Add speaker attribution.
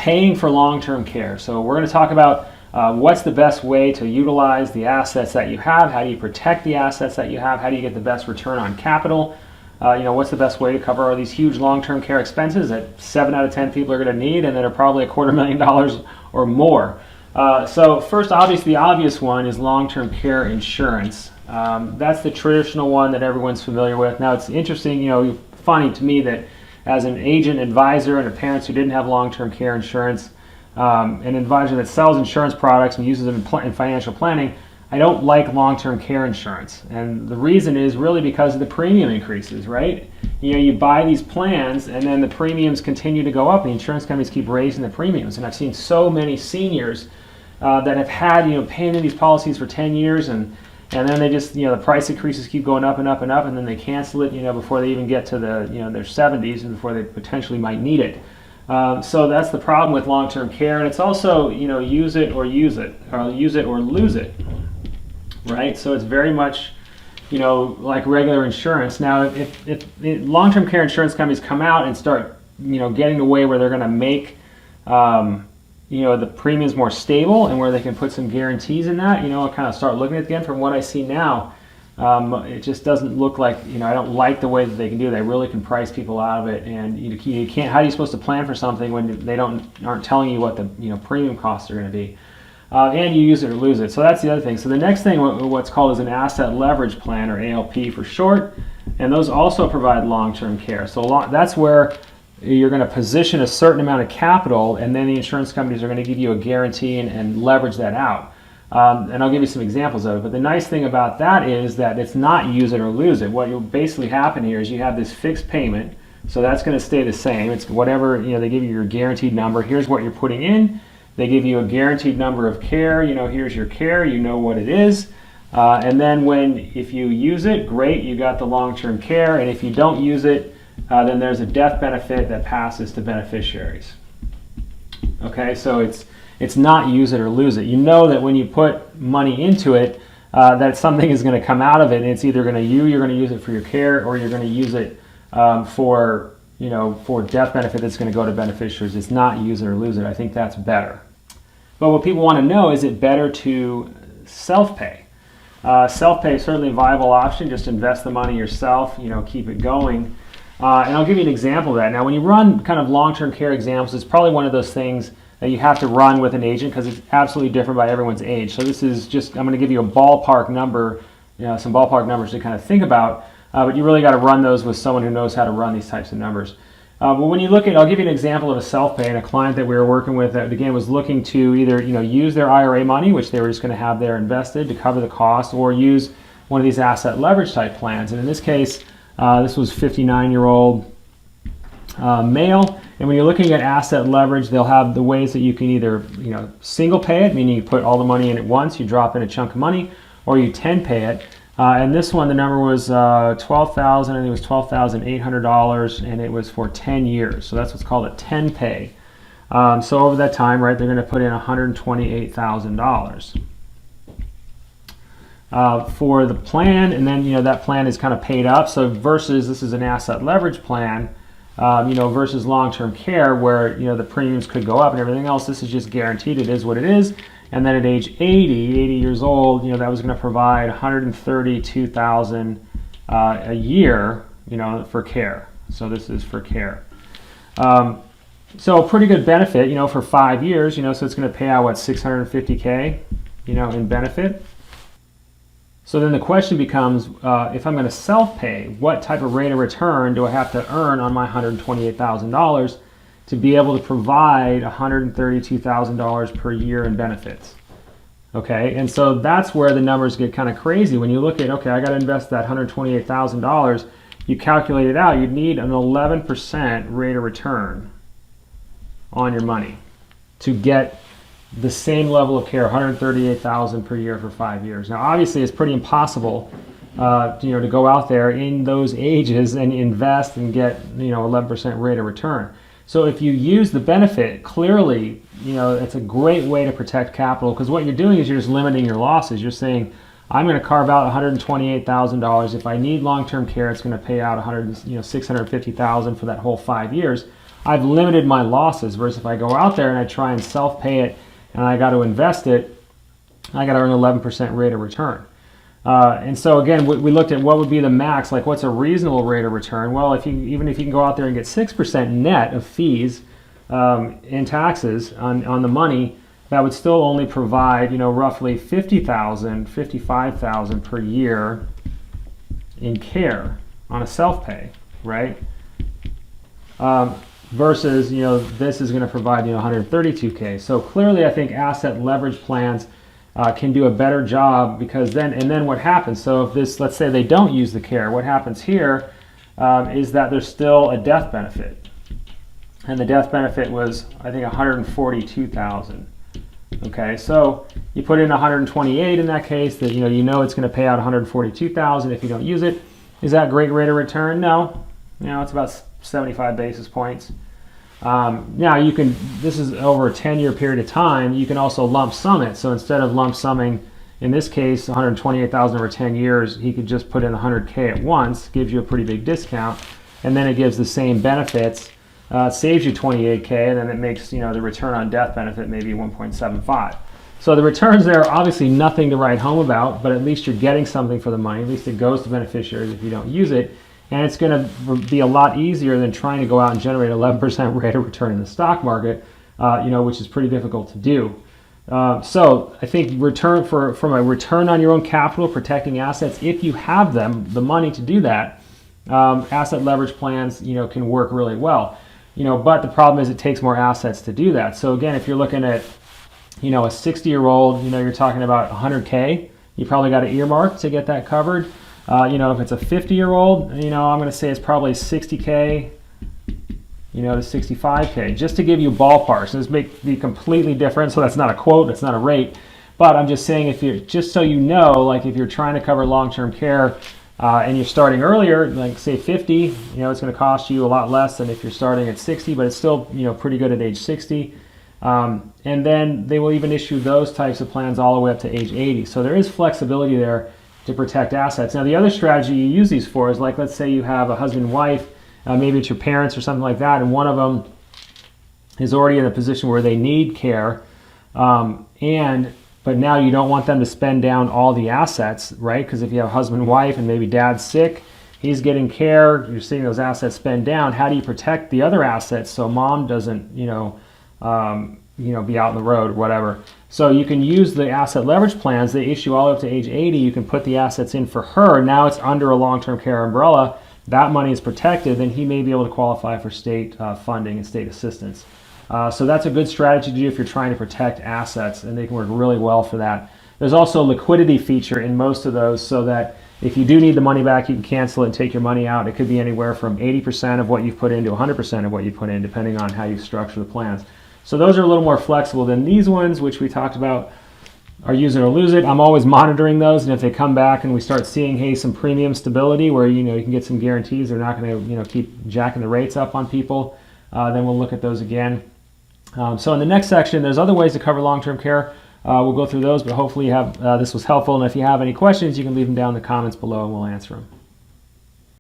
Speaker 1: paying for long-term care. So we're going to talk about what's the best way to utilize the assets that you have, how do you protect the assets that you have, how do you get the best return on capital, what's the best way to cover all these huge long-term care expenses that 7 out of 10 people are going to need and that are probably $250,000 or more. So first, obviously, the obvious one is long-term care insurance. That's the traditional one that everyone's familiar with. Now, it's interesting, funny to me that as an agent, advisor, and a parents who didn't have long-term care insurance, an advisor that sells insurance products and uses them in financial planning, I don't like long-term care insurance. And the reason is really because of the premium increases, right? You buy these plans and then the premiums continue to go up. The insurance companies keep raising the premiums. And I've seen so many seniors that have had, paying in these policies for 10 years and then they just, the price increases keep going up and up and up, and then they cancel it, before they even get to their 70s and before they potentially might need it. So that's the problem with long-term care, and it's also, use it or use it, or use it or lose it, right? So it's very much, like regular insurance. Now, if long-term care insurance companies come out and start, getting the way where they're going to make, the premiums more stable and where they can put some guarantees in that, I'll kind of start looking at it again. From what I see now, it just doesn't look like, I don't like the way that they can do it. They really can price people out of it, and you can't, how are you supposed to plan for something when they aren't telling you what the premium costs are going to be? And you use it or lose it. So that's the other thing. So the next thing, what's called is an asset leverage plan, or ALP for short, and those also provide long-term care. So that's where you're going to position a certain amount of capital, and then the insurance companies are going to give you a guarantee and leverage that out. And I'll give you some examples of it. But the nice thing about that is that it's not use it or lose it. What will basically happen here is you have this fixed payment, so that's going to stay the same. It's whatever, they give you your guaranteed number. Here's what you're putting in. They give you a guaranteed number of care. Here's your care. You know what it is. And then if you use it, great, you got the long-term care. And if you don't use it, then there's a death benefit that passes to beneficiaries. Okay, so it's not use it or lose it. You know that when you put money into it, that something is going to come out of it, and it's either you're going to use it for your care, or you're going to use it for death benefit that's going to go to beneficiaries. It's not use it or lose it. I think that's better. But what people want to know, is it better to self-pay? Self-pay is certainly a viable option. Just invest the money yourself, keep it going. And I'll give you an example of that. Now, when you run kind of long-term care examples, it's probably one of those things that you have to run with an agent because it's absolutely different by everyone's age. So this is just, I'm going to give you a ballpark number, some ballpark numbers to kind of think about, but you really got to run those with someone who knows how to run these types of numbers. But when you look at, I'll give you an example of a self-pay, and a client that we were working with that, again, was looking to either use their IRA money, which they were just going to have there invested to cover the cost, or use one of these asset leverage type plans. And in this case, this was 59-year-old male, and when you're looking at asset leverage, they'll have the ways that you can either single pay it, meaning you put all the money in at once, you drop in a chunk of money, or you 10 pay it. And this one, the number was $12,000, and it was $12,800, and it was for 10 years. So that's what's called a 10 pay. So over that time, right, they're going to put in $128,000. For the plan, and then that plan is kind of paid up. So versus, this is an asset leverage plan, versus long-term care where the premiums could go up and everything else. This is just guaranteed. It is what it is. And then at age 80 years old, that was going to provide $132,000 a year, for care. So this is for care. So a pretty good benefit, for 5 years, so it's going to pay out what, $650K, in benefit. So then the question becomes, if I'm going to self-pay, what type of rate of return do I have to earn on my $128,000 to be able to provide $132,000 per year in benefits? Okay, and so that's where the numbers get kind of crazy. When you look at, okay, I got to invest that $128,000, you calculate it out, you'd need an 11% rate of return on your money to get the same level of care, $138,000 per year for 5 years. Now, obviously, it's pretty impossible, to go out there in those ages and invest and get, 11% rate of return. So if you use the benefit, clearly, it's a great way to protect capital, because what you're doing is you're just limiting your losses. You're saying, I'm going to carve out $128,000. If I need long-term care, it's going to pay out $650,000 for that whole 5 years. I've limited my losses, versus if I go out there and I try and self-pay it and I got to invest it, I got to earn 11% rate of return. And so again, we looked at what would be the max, like what's a reasonable rate of return. Well, even if you can go out there and get 6% net of fees in taxes on the money, that would still only provide, roughly $50,000, $55,000 per year in care on a self-pay, right? Versus, this is going to provide, $132K. So clearly, I think asset leverage plans can do a better job, because then what happens? So if this, let's say they don't use the care, what happens here is that there's still a death benefit, and the death benefit was, I think, $142,000. Okay, so you put in 128 in that case, that it's going to pay out 142,000 if you don't use it. Is that great rate of return? No, it's about 75 basis points. Now you can, this is over a 10-year period of time, you can also lump sum it. So instead of lump summing, in this case, 128,000 over 10 years, he could just put in 100K at once, gives you a pretty big discount, and then it gives the same benefits, saves you 28K, and then it makes, the return on death benefit maybe 1.75. So the returns there are obviously nothing to write home about, but at least you're getting something for the money. At least it goes to beneficiaries if you don't use it. And it's going to be a lot easier than trying to go out and generate 11% rate of return in the stock market, which is pretty difficult to do. So I think from a return on your own capital, protecting assets, if you have them, the money to do that, asset leverage plans, can work really well. But the problem is it takes more assets to do that. So again, if you're looking at, a 60-year-old, you're talking about 100K, you probably got to earmark to get that covered. If it's a 50-year-old, I'm going to say it's probably 60K, to 65K, just to give you ballparks. This may be completely different, so that's not a quote, that's not a rate. But I'm just saying, just so you know, like if you're trying to cover long-term care and you're starting earlier, like say 50, it's going to cost you a lot less than if you're starting at 60, but it's still, pretty good at age 60. And then they will even issue those types of plans all the way up to age 80. So there is flexibility there to protect assets. Now, the other strategy you use these for is, like, let's say you have a husband and wife, maybe it's your parents or something like that, and one of them is already in a position where they need care, but now you don't want them to spend down all the assets, right? Because if you have a husband and wife and maybe dad's sick, he's getting care, you're seeing those assets spend down. How do you protect the other assets so mom doesn't, be out on the road or whatever? So you can use the asset leverage plans. They issue all the way up to age 80. You can put the assets in for her. Now it's under a long-term care umbrella. That money is protected. Then he may be able to qualify for state funding and state assistance. So that's a good strategy to do if you're trying to protect assets, and they can work really well for that. There's also a liquidity feature in most of those, so that if you do need the money back, you can cancel it and take your money out. It could be anywhere from 80% of what you've put in to 100% of what you put in, depending on how you structure the plans. So those are a little more flexible than these ones, which we talked about, are use it or lose it. I'm always monitoring those, and if they come back and we start seeing, hey, some premium stability where you can get some guarantees, they're not going to keep jacking the rates up on people, then we'll look at those again. So in the next section, there's other ways to cover long-term care. We'll go through those, but hopefully this was helpful. And if you have any questions, you can leave them down in the comments below, and we'll answer them.